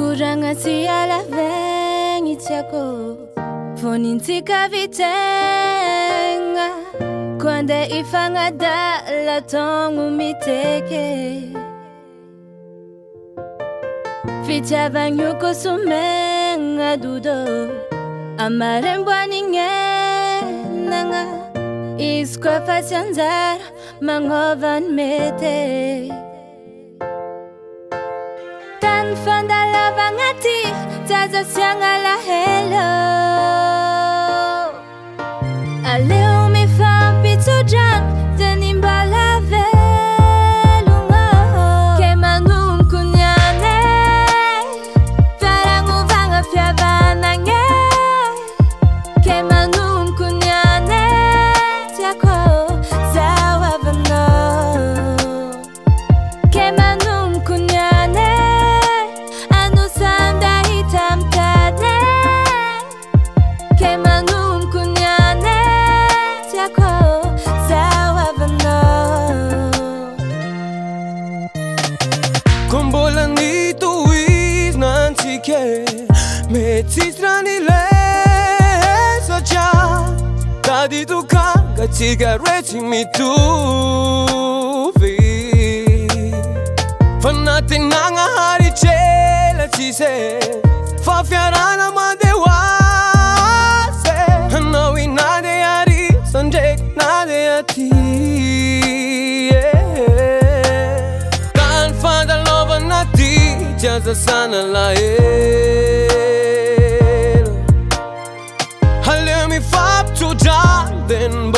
Kuranga siala vengi tiako Fonintika vitenga Kwande ifanga dala tongu miteke Ficha vanyuko sumenga dudo Amarembwa ningenanga Iskwa fasyanzara mangovan mete Tan fandala vangati Taza siangala hello Aleo mi fampi tujan Tenimbala velungo Kemanum kunyane Farangu vanga fiavanange Kemanum kunyane Tiako zawavano Kemanum kunyane Anu sanda hitamtane Kemanum kunyane Tiako zawavano Kumbulan dito is nansike Metisrani le sacha Tadi tu ka cigarette mi tuvi Fanati nanga hari chela chise Fa fiarana madewase Hanawi nade hari sanjek nade ati Kan fada lova nati jaza sana la Halemi fap to dan then